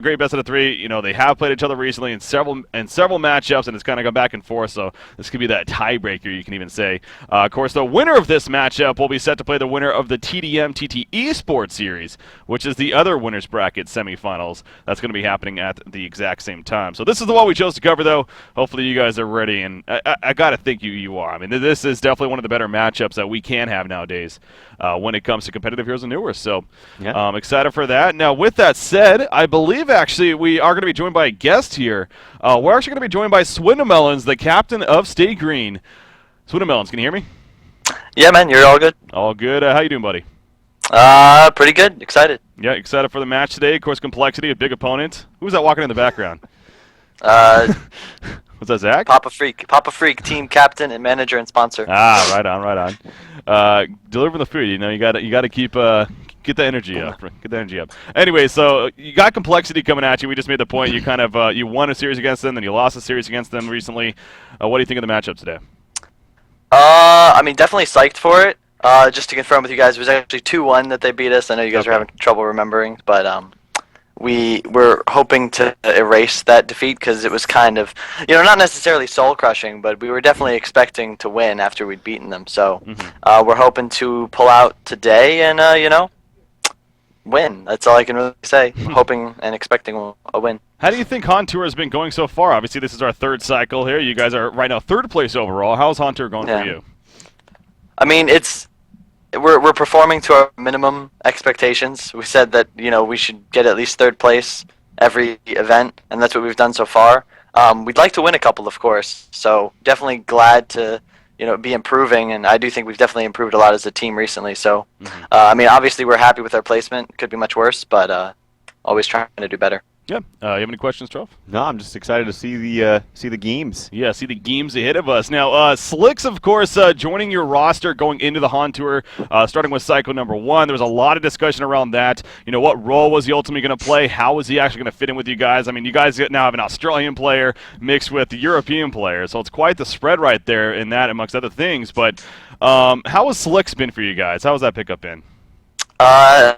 great best of 3. You know, they have played each other recently in several matchups, and it's kind of gone back and forth. So this could be that tiebreaker, you can even say. Of course, the winner of this matchup will be set to play the winner of the TDM TT Esports Series, which is the other winners bracket semifinals. That's going to be happening at the exact same time. So this is the one we chose to cover, though. Hopefully you guys are ready, and I got to think you are. I mean, this is definitely one of the better matchups that we can have nowadays when it comes to competitive Heroes and Newer. So I'm excited for that. Now, with that said, I believe actually we are going to be joined by a guest here. We're actually going to be joined by Swindlemelonzz, the captain of Stay Green. Swindlemelonzz, can you hear me? Yeah, man, you're all good. All good. How you doing, buddy? Pretty good. Excited. Yeah, excited for the match today. Of course, Complexity, a big opponent. Who's that walking in the background? Was that Zach? Papa Freak, team captain and manager and sponsor. Ah, right on. Delivering the food. You know, you got to keep. Get the energy up. Get the energy up. Anyway, so you got Complexity coming at you. We just made the point. You kind of you won a series against them, then you lost a series against them recently. What do you think of the matchup today? I mean, definitely psyched for it. Just to confirm with you guys, it was actually 2-1 that they beat us. I know you guys are having trouble remembering, but we were hoping to erase that defeat because it was kind of, you know, not necessarily soul-crushing, but we were definitely expecting to win after we'd beaten them. So we're hoping to pull out today and, you know, win. That's all I can really say. Hoping and expecting a win. How do you think HoN Tour has been going so far? Obviously, this is our 3rd cycle here. You guys are right now 3rd place overall. How's HoN Tour going for you? I mean, we're performing to our minimum expectations. We said that, you know, we should get at least 3rd place every event, and that's what we've done so far. We'd like to win a couple, of course. So definitely glad to, you know, be improving, and I do think we've definitely improved a lot as a team recently. So, I mean, obviously we're happy with our placement. Could be much worse, but always trying to do better. Yeah. You have any questions, Trough? No, I'm just excited to see the games. Yeah, see the games ahead of us. Now, Slicks, of course, joining your roster going into the HoN Tour, starting with cycle number 1. There was a lot of discussion around that. You know, what role was he ultimately going to play? How was he actually going to fit in with you guys? I mean, you guys now have an Australian player mixed with the European player, so it's quite the spread right there in that, amongst other things. But how has Slicks been for you guys? How has that pickup been?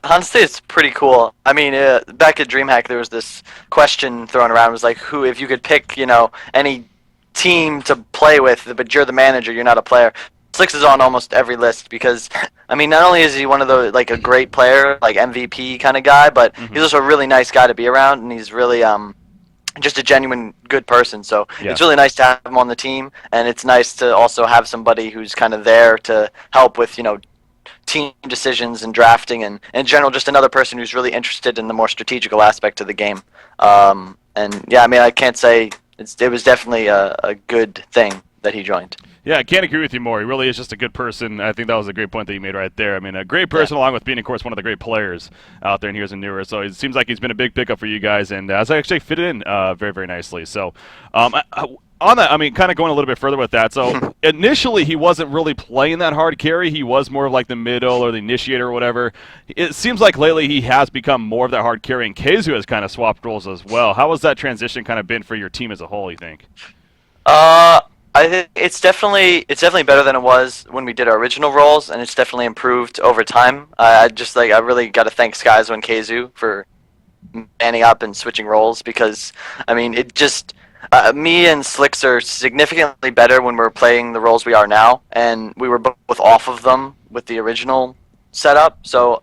Honestly, it's pretty cool. I mean, back at DreamHack, there was this question thrown around. It was like, who, if you could pick, you know, any team to play with, but you're the manager, you're not a player. Slicks is on almost every list because, I mean, not only is he one of the, like, a great player, like MVP kind of guy, but he's also a really nice guy to be around, and he's really, just a genuine good person. So it's really nice to have him on the team, and it's nice to also have somebody who's kind of there to help with, you know, team decisions and drafting, and in general just another person who's really interested in the more strategical aspect of the game. And yeah, I mean, I can't say it was definitely a good thing that he joined. Yeah, I can't agree with you more. He really is just a good person. I think that was a great point that you made right there. I mean, a great person along with being, of course, one of the great players out there in Heroes and Newer. So it seems like he's been a big pickup for you guys, and has actually fit in very, very nicely. So on that, I mean, kind of going a little bit further with that. So initially, he wasn't really playing that hard carry. He was more of like the middle or the initiator or whatever. It seems like lately he has become more of that hard carry, and Keizu has kind of swapped roles as well. How has that transition kind of been for your team as a whole, you think? I think it's definitely better than it was when we did our original roles, and it's definitely improved over time. I really got to thank Skyzo and Keizu for manning up and switching roles, because I mean, it just me and Slicks are significantly better when we're playing the roles we are now, and we were both off of them with the original setup. So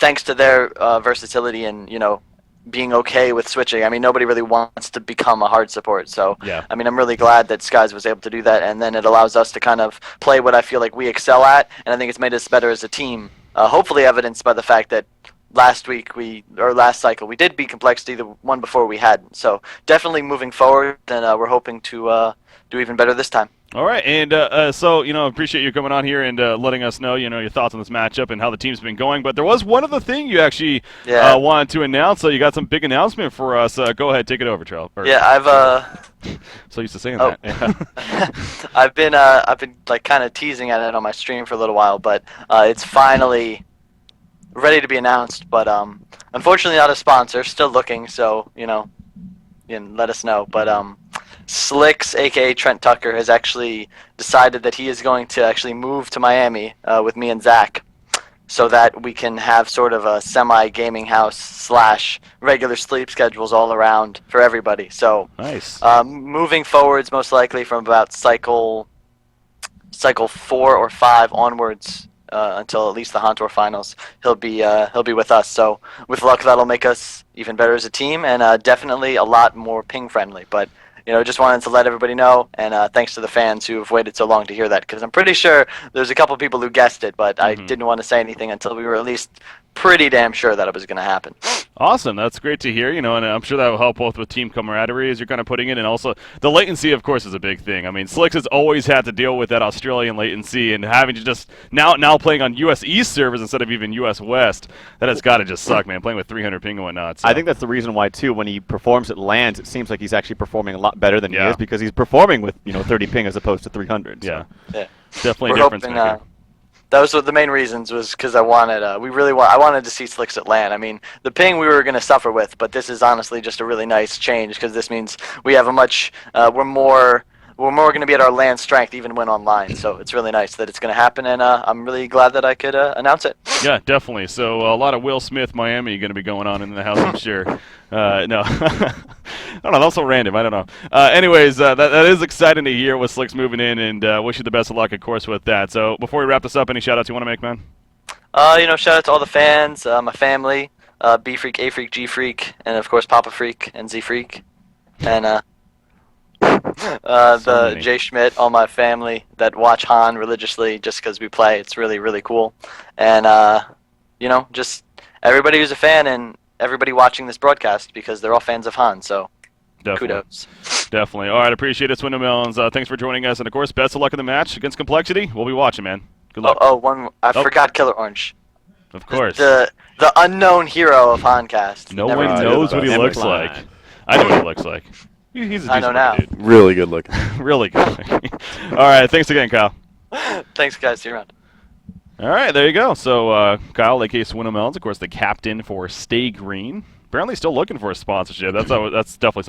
thanks to their versatility and, you know, being okay with switching. I mean, nobody really wants to become a hard support. So, yeah. I mean, I'm really glad that Skies was able to do that, and then it allows us to kind of play what I feel like we excel at, and I think it's made us better as a team. Hopefully evidenced by the fact that last cycle we did beat Complexity, the one before we hadn't. So definitely moving forward, and we're hoping to do even better this time. All right, and so, you know, appreciate you coming on here and letting us know, you know, your thoughts on this matchup and how the team's been going. But there was one other thing you actually wanted to announce. So you got some big announcement for us. Go ahead, take it over, Charles. Yeah, I've so used to saying that. Yeah. I've been like kind of teasing at it on my stream for a little while, but it's finally ready to be announced. But unfortunately, not a sponsor. Still looking. So you know, let us know. But Slicks, aka Trent Tucker, has actually decided that he is going to actually move to Miami with me and Zach. so that we can have sort of a semi-gaming house / regular sleep schedules all around for everybody. So Nice. moving forwards, most likely from about cycle 4 or 5 onwards, until at least the HoN Tour finals, he'll be with us. So with luck, that'll make us even better as a team, and definitely a lot more ping friendly. But just wanted to let everybody know, and thanks to the fans who have waited so long to hear that, because I'm pretty sure there's a couple people who guessed it, but I didn't want to say anything until we were at least pretty damn sure that it was going to happen. Awesome. That's great to hear, and I'm sure that will help both with team camaraderie as you're kind of putting it, and also the latency, of course, is a big thing. I mean, Slicks has always had to deal with that Australian latency, and having to just now playing on US East servers instead of even US West, that has got to just suck, man, playing with 300 ping and whatnot. So. I think that's the reason why, too, when he performs at LANs, it seems like he's actually performing a lot better than he is, because he's performing with 30 ping as opposed to 300. So. Yeah. Definitely a We're difference hoping, maker. that was the main reasons, was because I wanted I wanted to see Slicks at LAN. I mean, the ping we were going to suffer with, but this is honestly just a really nice change, because this means we have a much we're more going to be at our LAN strength even when online. So it's really nice that it's going to happen, and I'm really glad that I could announce it. Yeah, definitely. So a lot of Will Smith Miami going to be going on in the house, I'm sure. No, I don't know. That's so random. I don't know. Anyways, that is exciting to hear with Slicks moving in, and wish you the best of luck, of course, with that. So before we wrap this up, any shout-outs you want to make, man? Shout out to all the fans, my family, B Freak, A Freak, G Freak, and of course Papa Freak and Z Freak, and the Jay Schmidt, all my family that watch HoN religiously just because we play. It's really, really cool. And, just everybody who's a fan and everybody watching this broadcast, because they're all fans of HoN, so Definitely. kudos. Definitely. All right, appreciate it, Swindlemelons. Thanks for joining us, and of course, best of luck in the match against Complexity. We'll be watching, man. Good luck. I forgot Killer Orange. Of course. The unknown hero of HoNcast. No Never one mind. knows what he Never looks mind. like. I know what he looks like. He's a I know decent now. looking dude. Really good looking. Really good looking. All right, thanks again, Kyle. Thanks, guys. See you around. All right, there you go. So Kyle, aka Swindlemelonzz, of course, the captain for Stay Green. Apparently still looking for a sponsorship. That's definitely something.